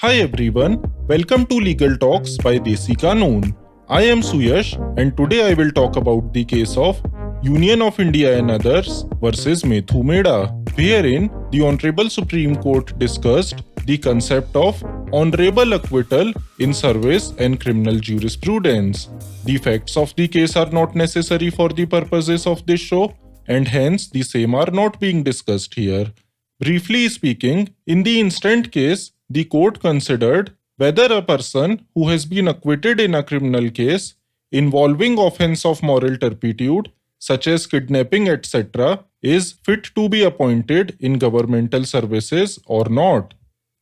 Hi everyone, welcome to Legal Talks by Desi Kanoon. I am Suyash and today I will talk about the case of Union of India and others versus Methu Meda, wherein the Honorable Supreme Court discussed the concept of honorable acquittal in service and criminal jurisprudence. The facts of the case are not necessary for the purposes of this show and hence the same are not being discussed here. Briefly speaking, in the instant case, the court considered whether a person who has been acquitted in a criminal case involving offense of moral turpitude, such as kidnapping, etc., is fit to be appointed in governmental services or not.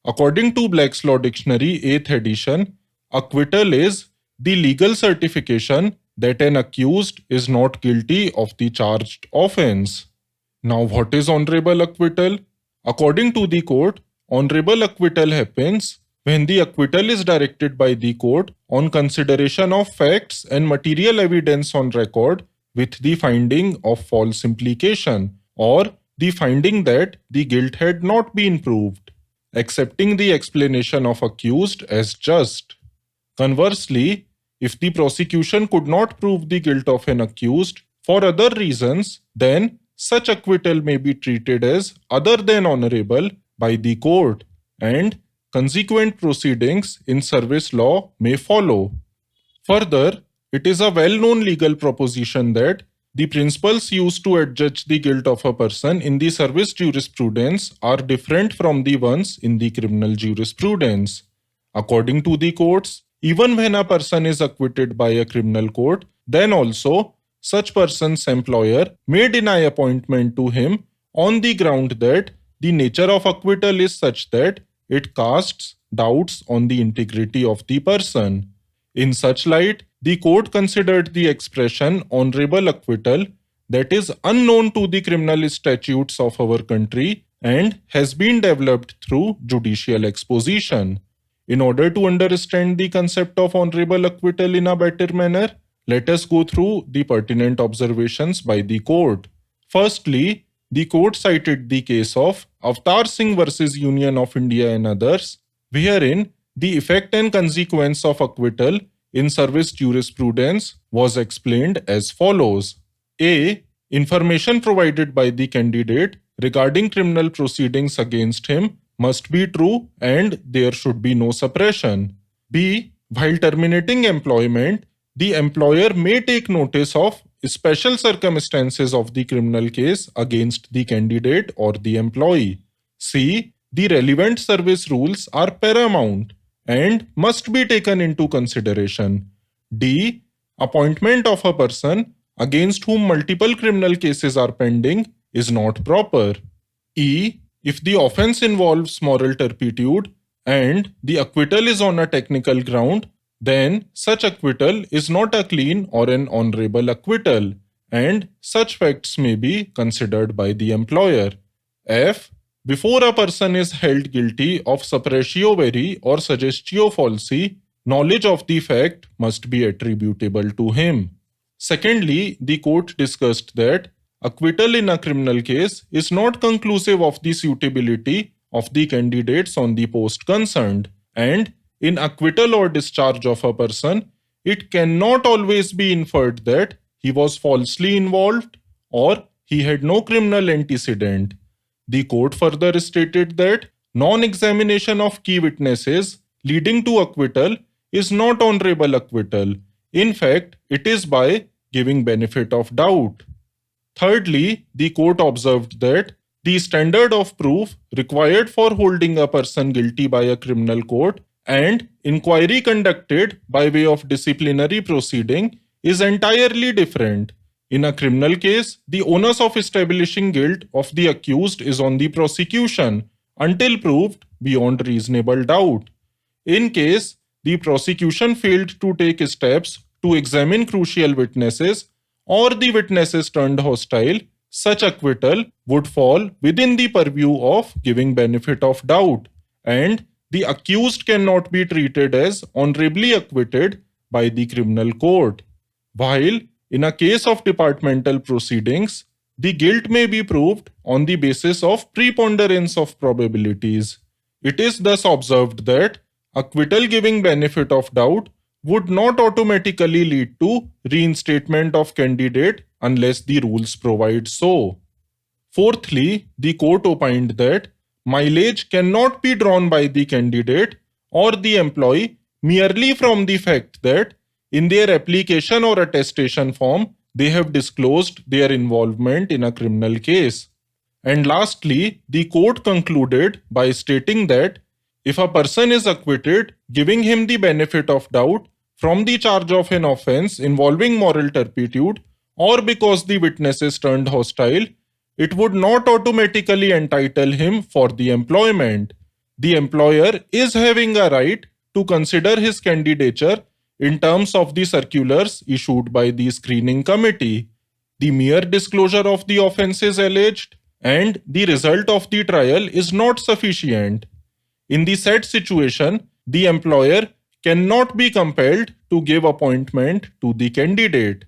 According to Black's Law Dictionary, 8th edition, acquittal is the legal certification that an accused is not guilty of the charged offense. Now, what is honorable acquittal? According to the court, honorable acquittal happens when the acquittal is directed by the court on consideration of facts and material evidence on record with the finding of false implication or the finding that the guilt had not been proved, accepting the explanation of accused as just. Conversely, if the prosecution could not prove the guilt of an accused for other reasons, then such acquittal may be treated as other than honorable by the court, and consequent proceedings in service law may follow. Further, it is a well-known legal proposition that the principles used to adjudge the guilt of a person in the service jurisprudence are different from the ones in the criminal jurisprudence. According to the courts, even when a person is acquitted by a criminal court, then also such person's employer may deny appointment to him on the ground that the nature of acquittal is such that it casts doubts on the integrity of the person. In such light, the court considered the expression honorable acquittal that is unknown to the criminal statutes of our country and has been developed through judicial exposition. In order to understand the concept of honorable acquittal in a better manner, let us go through the pertinent observations by the court. Firstly, the court cited the case of Avtar Singh versus Union of India and others, wherein the effect and consequence of acquittal in service jurisprudence was explained as follows. A. Information provided by the candidate regarding criminal proceedings against him must be true and there should be no suppression. B. While terminating employment, the employer may take notice of special circumstances of the criminal case against the candidate or the employee. C. The relevant service rules are paramount and must be taken into consideration. D. Appointment of a person against whom multiple criminal cases are pending is not proper. E. If the offense involves moral turpitude and the acquittal is on a technical ground, then such acquittal is not a clean or an honorable acquittal, and such facts may be considered by the employer. F. Before a person is held guilty of suppressio veri or suggestio falsi, knowledge of the fact must be attributable to him. Secondly, the court discussed that acquittal in a criminal case is not conclusive of the suitability of the candidates on the post concerned, and in acquittal or discharge of a person, it cannot always be inferred that he was falsely involved or he had no criminal antecedent. The court further stated that non-examination of key witnesses leading to acquittal is not honorable acquittal. In fact, it is by giving benefit of doubt. Thirdly, the court observed that the standard of proof required for holding a person guilty by a criminal court and inquiry conducted by way of disciplinary proceeding is entirely different. In a criminal case, the onus of establishing guilt of the accused is on the prosecution until proved beyond reasonable doubt. In case the prosecution failed to take steps to examine crucial witnesses or the witnesses turned hostile, such acquittal would fall within the purview of giving benefit of doubt, and the accused cannot be treated as honorably acquitted by the criminal court. While in a case of departmental proceedings, the guilt may be proved on the basis of preponderance of probabilities. It is thus observed that acquittal giving benefit of doubt would not automatically lead to reinstatement of candidate unless the rules provide so. Fourthly, the court opined that mileage cannot be drawn by the candidate or the employee merely from the fact that in their application or attestation form they have disclosed their involvement in a criminal case. And lastly, the court concluded by stating that if a person is acquitted, giving him the benefit of doubt from the charge of an offense involving moral turpitude or because the witnesses turned hostile, it would not automatically entitle him for the employment. The employer is having a right to consider his candidature in terms of the circulars issued by the screening committee. The mere disclosure of the offences alleged and the result of the trial is not sufficient. In the said situation, the employer cannot be compelled to give appointment to the candidate.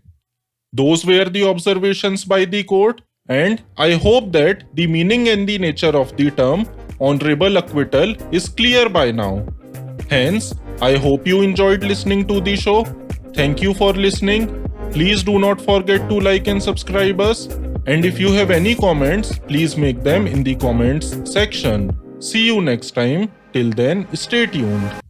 Those were the observations by the court, and I hope that the meaning and the nature of the term honorable acquittal is clear by now. Hence, I hope you enjoyed listening to the show. Thank you for listening. Please do not forget to like and subscribe us. And if you have any comments, please make them in the comments section. See you next time. Till then, stay tuned.